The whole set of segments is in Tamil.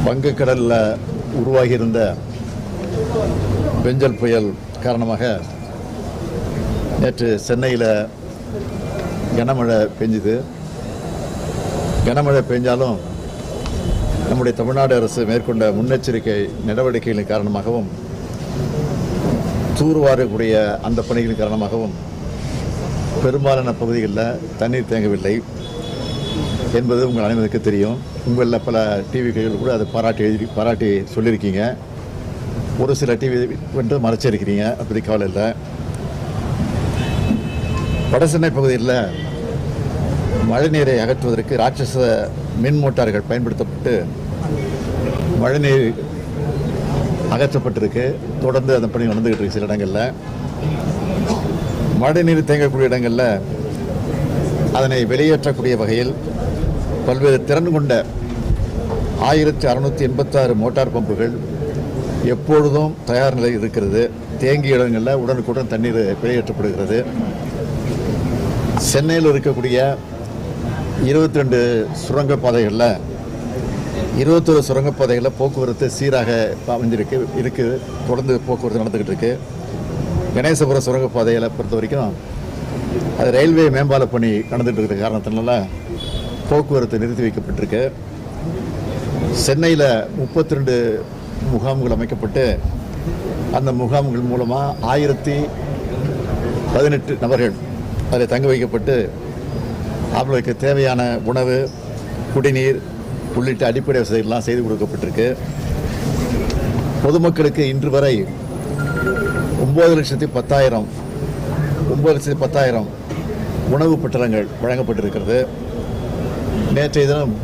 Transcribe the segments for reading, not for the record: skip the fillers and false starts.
வங்கக்கடலில் உருவாகியிருந்த பெஞ்சல் புயல் காரணமாக நேற்று சென்னையில் கனமழை பெஞ்சுது. கனமழை பெஞ்சாலும் நம்முடைய தமிழ்நாடு அரசு மேற்கொண்ட முன்னெச்சரிக்கை நடவடிக்கைகளின் காரணமாகவும் தூர்வாரக்கூடிய அந்த பணிகளின் காரணமாகவும் பெரும்பாலான பகுதிகளில் தண்ணீர் தேங்கவில்லை என்பது உங்கள் அனைவருக்கு தெரியும். உங்களில் பல டிவிகள் கூட அதை பாராட்டி சொல்லியிருக்கீங்க. ஒரு சில டிவி வந்து மறைச்சிருக்கிறீங்க, அப்படி கவலை இல்லை. வடசென்னை பகுதியில் மழைநீரை அகற்றுவதற்கு ராட்சச மின் மோட்டார்கள் பயன்படுத்தப்பட்டு மழைநீர் அகற்றப்பட்டிருக்கு. தொடர்ந்து அந்த பணி நடந்துகிட்டு இருக்கு. சில இடங்களில் மழைநீர் தேங்கக்கூடிய இடங்களில் அதனை வெளியேற்றக்கூடிய வகையில் பல்வேறு திறன் கொண்ட 1686 மோட்டார் பம்புகள் எப்பொழுதும் தயார் நிலையில் இருக்கிறது. தேங்கிய இடங்களில் உடனுக்குடன் தண்ணீர் வெளியேற்றப்படுகிறது. சென்னையில் இருக்கக்கூடிய 22 சுரங்கப்பாதைகளில் 21 சுரங்கப்பாதைகளில் போக்குவரத்து சீராக அமைஞ்சிருக்கு. தொடர்ந்து போக்குவரத்து நடந்துக்கிட்டு இருக்கு. கணேசபுரம் சுரங்கப்பாதைகளை பொறுத்த வரைக்கும் அது ரயில்வே மேம்பால பணி நடந்துகிட்டு இருக்கிற காரணத்தினால போக்குவரத்து நிறுத்தி வைக்கப்பட்டிருக்கு. சென்னையில் 32 முகாம்கள் அமைக்கப்பட்டு அந்த முகாம்கள் மூலமாக 1018 நபர்கள் அதில் தங்க வைக்கப்பட்டு அவர்களுக்கு தேவையான உணவு, குடிநீர் உள்ளிட்ட அடிப்படை வசதிகள்லாம் செய்து கொடுக்கப்பட்டிருக்கு. பொதுமக்களுக்கு இன்று வரை 9,10,000 உணவு பட்டலங்கள் வழங்கப்பட்டிருக்கிறது. நேற்றைய தினம்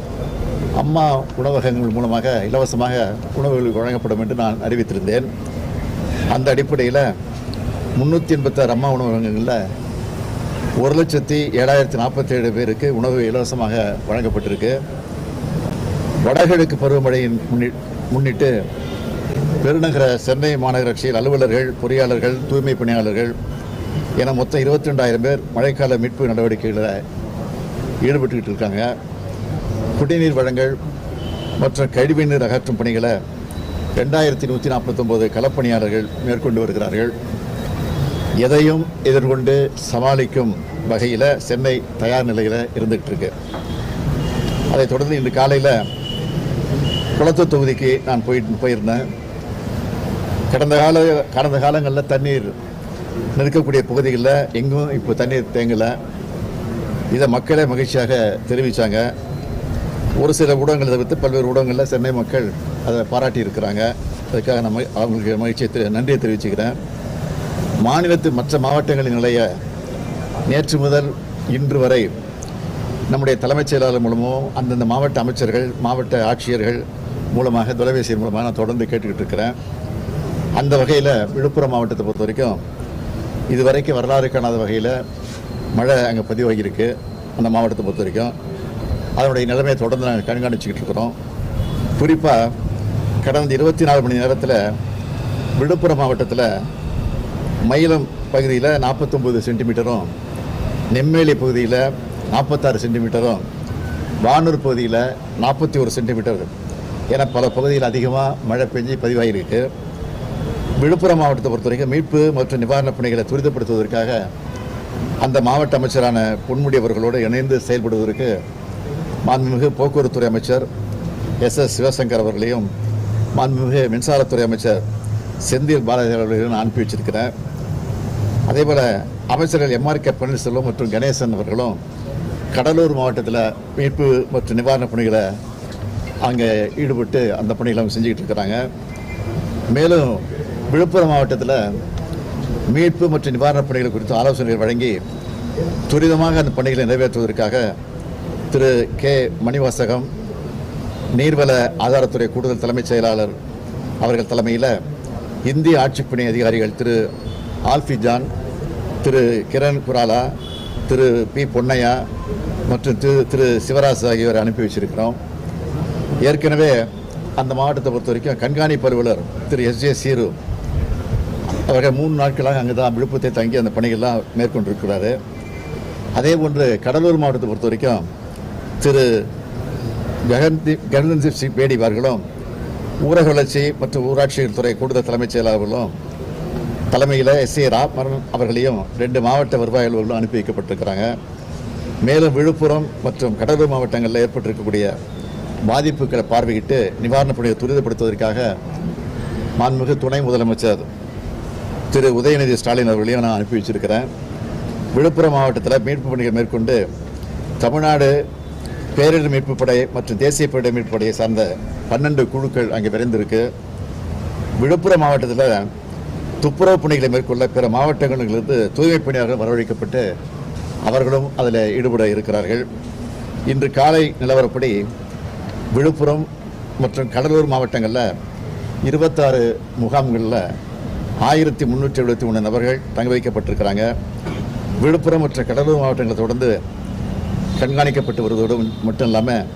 அம்மா உணவகங்கள் மூலமாக இலவசமாக உணவுகள் வழங்கப்படும் என்று நான் அறிவித்திருந்தேன். அந்த அடிப்படையில் 386 அம்மா உணவகங்களில் 1,07,047 பேருக்கு உணவு இலவசமாக வழங்கப்பட்டிருக்கு. வடகிழக்கு பருவமழையின் முன்னிட்டு பெருநகர சென்னை மாநகராட்சியில் அலுவலர்கள், பொறியாளர்கள், தூய்மை பணியாளர்கள் என மொத்தம் 22,000 பேர் மழைக்கால மீட்பு நடவடிக்கைகளில் ஈடுபட்டுக்கிட்டு இருக்காங்க. குடிநீர் வழங்கல் மற்றும் கழிவுநீர் அகற்றும் பணிகளை 2149 களப்பணியாளர்கள் மேற்கொண்டு வருகிறார்கள். எதையும் எதிர்கொண்டு சமாளிக்கும் வகையில் சென்னை தயார் நிலையில் இருந்துகிட்டு இருக்கு. அதைத் தொடர்ந்து இன்று காலையில் குளத்தூர் தொகுதிக்கு நான் போயிருந்தேன். கடந்த காலங்களில் தண்ணீர் நிற்கக்கூடிய பகுதிகளில் எங்கும் இப்போ தண்ணீர் தேங்கலை. இதை மக்களே மகிழ்ச்சியாக தெரிவித்தாங்க. ஒரு சில ஊடகங்களை தவிர்த்து பல்வேறு ஊடகங்களில் சென்னை மக்கள் அதை பாராட்டி இருக்கிறாங்க. அதுக்காக நம்ம அவங்களுக்கு நன்றியை தெரிவிச்சுக்கிறேன். மாநிலத்தின் மற்ற மாவட்டங்களின் நிலையை நேற்று முதல் இன்று வரை நம்முடைய தலைமைச் செயலாளர் மூலமும் அந்தந்த மாவட்ட அமைச்சர்கள், மாவட்ட ஆட்சியர்கள் மூலமாக, தொலைபேசி மூலமாக நான் தொடர்ந்து கேட்டுக்கிட்டு இருக்கிறேன். அந்த வகையில் விழுப்புரம் மாவட்டத்தை பொறுத்த வரைக்கும் இதுவரைக்கும் வரலாறு காணாத வகையில் மழை அங்கே பதிவாகியிருக்கு. அந்த மாவட்டத்தை பொறுத்த வரைக்கும் அதனுடைய நிலைமையை தொடர்ந்து நாங்கள் கண்காணிச்சுக்கிட்டு இருக்கிறோம். குறிப்பாக கடந்த 24 மணி நேரத்தில் விழுப்புரம் மாவட்டத்தில் மயிலம் பகுதியில் 49 சென்டிமீட்டரும், நெம்மேலி பகுதியில் 46 சென்டிமீட்டரும், வானூர் பகுதியில் 41 சென்டிமீட்டர் என பல பகுதியில் அதிகமாக மழை பெஞ்சு பதிவாகியிருக்கு. விழுப்புரம் மாவட்டத்தை பொறுத்த வரைக்கும் மீட்பு மற்றும் நிவாரணப் பணிகளை துரிதப்படுத்துவதற்காக அந்த மாவட்ட அமைச்சரான பொன்முடி அவர்களோடு இணைந்து செயல்படுவதற்கு மாண்புமிகு போக்குவரத்துறை அமைச்சர் SS சிவசங்கர் அவர்களையும் மாண்புமிகு மின்சாரத்துறை அமைச்சர் செந்தில் பாலாஜி அவர்களையும் நான் அனுப்பி வச்சிருக்கிறேன். அதேபோல் அமைச்சர்கள் MRK பன்னீர்செல்வம் மற்றும் கணேசன் அவர்களும் கடலூர் மாவட்டத்தில் மீட்பு மற்றும் நிவாரணப் பணிகளை அங்கே ஈடுபட்டு அந்த பணிகளை அவங்க செஞ்சுக்கிட்டு இருக்கிறாங்க. மேலும் விழுப்புரம் மாவட்டத்தில் மீட்பு மற்றும் நிவாரணப் பணிகள் குறித்து ஆலோசனைகள் வழங்கி துரிதமாக அந்த பணிகளை நிறைவேற்றுவதற்காக திரு K மணிவாசகம், நீர்வள ஆதாரத்துறை கூடுதல் தலைமைச் செயலாளர் அவர்கள் தலைமையில் இந்திய ஆட்சிப்பணி அதிகாரிகள் திரு ஆல்ஃபி ஜான், திரு கிரண் குராலா, திரு P பொன்னையா மற்றும் திரு சிவராஜ் ஆகியோரை அனுப்பி வச்சிருக்கிறோம். ஏற்கனவே அந்த மாவட்டத்தை பொறுத்த வரைக்கும் கண்காணிப்பு அலுவலர் திரு SJ சீரு அவர்கள் 3 நாட்களாக அங்கே தான் விழுப்புரத்தை தங்கி அந்த பணிகள்லாம் மேற்கொண்டிருக்கிறாரு. அதே போன்று கடலூர் மாவட்டத்தை பொறுத்த வரைக்கும் திரு ககன்தீப் சிங் பேடி அவர்களும் ஊரக வளர்ச்சி மற்றும் ஊராட்சிகள் துறை கூடுதல் தலைமைச் செயலாளர்களும் தலைமையில் எஸ்.ஏ. ராமன் அவர்களையும் 2 மாவட்ட வருவாய் அலுவலர்களும் அனுப்பி வைக்கப்பட்டிருக்கிறாங்க. மேலும் விழுப்புரம் மற்றும் கடலூர் மாவட்டங்களில் ஏற்பட்டிருக்கக்கூடிய பாதிப்புகளை பார்வையிட்டு நிவாரணப் பணியை துரிதப்படுத்துவதற்காக மாண்புமிகு துணை முதலமைச்சர் திரு உதயநிதி ஸ்டாலின் அவர்களையும் நான் அனுப்பி வச்சிருக்கிறேன். விழுப்புரம் மாவட்டத்தில் மீட்பு பணிகள் மேற்கொண்டு தமிழ்நாடு பேரிடர் மீட்பு படை மற்றும் தேசிய பேரிடர் மீட்பு படையை சார்ந்த 12 குழுக்கள் அங்கே விரைந்திருக்கு. விழுப்புரம் மாவட்டத்தில் துப்புரவு பணிகளை மேற்கொள்ள பிற மாவட்டங்களிலிருந்து தூய்மை பணியாளர்கள் வரவழைக்கப்பட்டு அவர்களும் அதில் ஈடுபட இருக்கிறார்கள். இன்று காலை நிலவரப்படி விழுப்புரம் மற்றும் கடலூர் மாவட்டங்களில் 26 முகாம்களில் 1373 நபர்கள் தங்க வைக்கப்பட்டிருக்கிறாங்க. விழுப்புரம் மற்றும் கடலூர் மாவட்டங்களை தொடர்ந்து கண்காணிக்கப்பட்டு வருவதோடு மட்டும் இல்லாமல்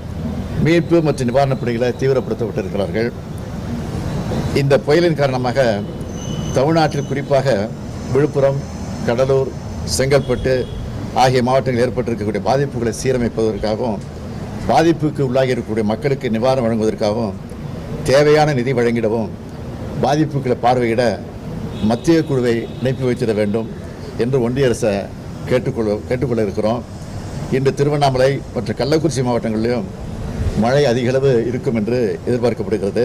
மீட்பு மற்றும் நிவாரணப் பணிகளை தீவிரப்படுத்தப்பட்டிருக்கிறார்கள். இந்த புயலின் காரணமாக தமிழ்நாட்டில் குறிப்பாக விழுப்புரம், கடலூர், செங்கல்பட்டு ஆகிய மாவட்டங்களில் ஏற்பட்டிருக்கக்கூடிய பாதிப்புகளை சீரமைப்பதற்காகவும் பாதிப்புக்கு உள்ளாகி இருக்கக்கூடிய மக்களுக்கு நிவாரணம் வழங்குவதற்காகவும் தேவையான நிதி வழங்கிடவும் பாதிப்புகளை பார்வையிட மத்திய குழுவை இணைப்பு வைத்திட வேண்டும் என்று ஒன்றிய அரசை கேட்டுக்கொள்ள இருக்கிறோம். இன்று திருவண்ணாமலை மற்றும் கள்ளக்குறிச்சி மாவட்டங்களிலும் மழை அதிகளவு இருக்கும் என்று எதிர்பார்க்கப்படுகிறது.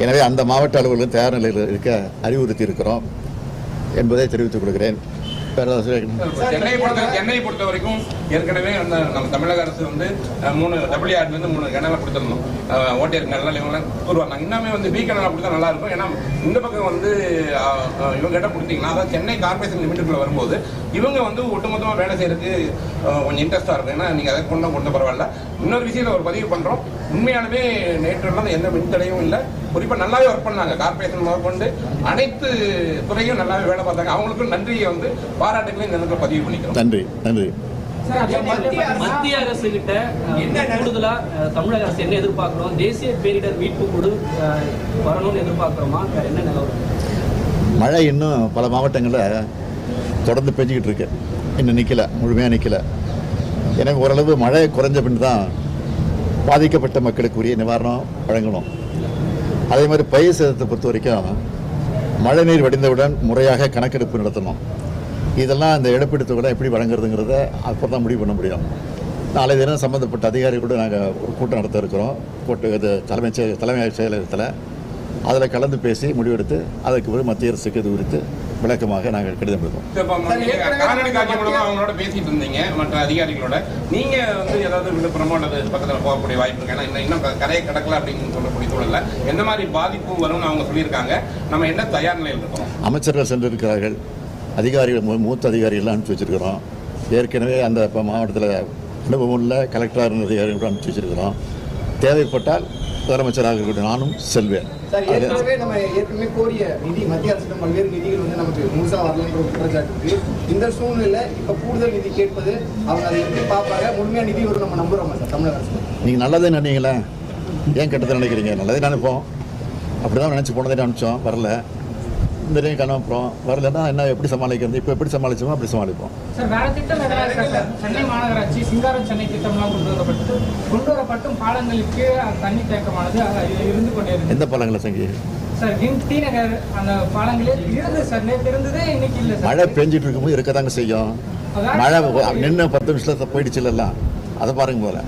எனவே அந்த மாவட்ட அலுவலர்களும் தயார் நிலையில் இருக்க அறிவுறுத்தி இருக்கிறோம் என்பதை தெரிவித்துக் கொள்கிறேன். சென்னையை பொறுத்த வரைக்கும் ஏற்கனவே நம்ம தமிழக அரசு வந்து 3 WRலேருந்து 3 கனலை கொடுத்துருந்தோம். ஓட்டியர் கனல் இவங்களாம் கூறுவாங்க. இன்னுமே பி கனலை கொடுத்தா நல்லா இருக்கும். ஏன்னா இந்த பக்கம் இவங்க கிட்ட கொடுத்தீங்கன்னா அதாவது சென்னை கார்பரேஷன் லிமிட்டுக்குள்ள வரும்போது இவங்க ஒட்டுமொத்தமாக வேலை செய்யறதுக்கு கொஞ்சம் இன்ட்ரெஸ்டாக இருக்கும். ஏன்னா நீங்கள் அதை கொண்டு பரவாயில்ல. இன்னொரு விஷயத்தில் ஒரு பதிவு பண்ணுறோம். உண்மையாலுமே நேற்றுலாம் எந்த மின்தடையும் இல்லை. குறிப்பாக நல்லாவே ஒர்க் பண்ணாங்க. கார்பரேஷன் முதற்கொண்டு அனைத்து துறையும் நல்லாவே வேலை பார்த்தாங்க. அவங்களுக்கும் நன்றியை பாராட்டுகளையும் இந்த பதிவு பண்ணிக்கிறோம். நன்றி நன்றி. மத்திய அரசு கிட்ட கூடுதலா தமிழக அரசு என்ன எதிர்பார்க்கிறோம்? தேசிய பேரிடர் மீட்பு குழு வரணும்னு எதிர்பார்க்கிறோமா? என்ன நிலவரம்? மழை இன்னும் பல மாவட்டங்களில் தொடர்ந்து பெஞ்சிக்கிட்டு இருக்கு. இன்னும் நிற்கல, முழுமையாக நிற்கல. எனவே ஓரளவு மழை குறைஞ்ச பின் தான் பாதிக்கப்பட்ட மக்களுக்குரிய நிவாரணம் வழங்கணும். அதே மாதிரி பயிர் சேதத்தை பொறுத்த வரைக்கும் மழை நீர் வடிந்தவுடன் முறையாக கணக்கெடுப்பு நடத்தணும். இதெல்லாம் இந்த இழப்பீடு தொகை எப்படி வழங்குறதுங்கிறத அப்போ தான் முடிவு பண்ண முடியும். நாளை தினம் சம்மந்தப்பட்ட அதிகாரிகளோடு நாங்கள் ஒரு கூட்டம் நடத்த இருக்கிறோம். இது தலைமை செயலகத்தில் அதில் கலந்து பேசி முடிவெடுத்து அதற்கு பிறகு மத்திய அரசுக்கு இது குறித்து விளக்கமாக நாங்கள் கடிதம் எழுதுவோம். காணொலி காட்சி மூலமா அவங்களோட பேசிட்டு இருந்தீங்க மற்ற அதிகாரிகளோட. நீங்க ஏதாவது விழுப்புரமோ அல்லது பக்கத்தில் போகக்கூடிய வாய்ப்பு இருக்கு? ஏன்னா இன்னும் கரையை கடக்கல அப்படின்னு சொல்லக்கூடிய சூழல்ல எந்த மாதிரி பாதிப்பு வரும்னு அவங்க சொல்லியிருக்காங்க. நம்ம என்ன தயார் நிலையில் இருக்கிறோம்? அமைச்சர்கள் சென்றிருக்கிறார்கள். அதிகாரிகள் மூத்த அதிகாரிகள்லாம் அனுப்பிச்சி வச்சிருக்கிறோம். ஏற்கனவே அந்த மாவட்டத்தில் அனுபவம் உள்ள கலெக்டர் அதிகாரிகளோடு அனுப்பிச்சி வச்சிருக்கிறோம். தேவைப்பட்டால் முதலமைச்சராக இருக்கக்கூடிய நானும் செல்வேன். ஏற்கனவே கோரிய நிதி மத்திய அரசு பல்வேறு நிதிகள் நமக்கு முழுசா வரலன்ற ஒரு குற்றச்சாட்டு. இந்த சூழ்நிலை இப்ப கூடுதல் நிதி கேட்பது அவங்க அதை எப்படி பார்ப்பாங்க? முழுமையா நிதி வரும் நம்ம நம்புறோமா சார் தமிழக அரசு? நீங்கள் நல்லதே நினைங்களே, ஏன் கெட்டதை நினைக்கிறீங்க? நல்லதே நினைப்போம். அப்படிதான் நினைச்சு போனதே அனுப்பிச்சோம், வரல. இந்த நேரம் கணப்புறோம் வரலன்னா என்ன எப்படி சமாளிக்கிறது? இப்போ எப்படி சமாளிச்சோமோ அப்படி சமாளிப்போம். சார் வேற திட்டம் எதாவது இருக்கா சார்? சென்னை மாநகராட்சி சிங்காரம் சென்னை திட்டம்லாம் கொண்டு வரப்பட்டும் பாலங்களுக்கு தண்ணி தேக்கமானது இருந்து கொண்டே இருக்கு. எந்த பாலங்களை சங்கி சார்? டி நகர் அந்த பாலங்களே இருந்து சார் நேற்று இருந்ததே இன்னைக்கு இல்லை சார். மழை பெஞ்சிட்டு இருக்கும்போது இருக்கதாங்க செய்யும். மழை நின்று 10 நிமிஷத்துல போயிடுச்சு இல்லைல்லாம், அதை பாருங்க போல.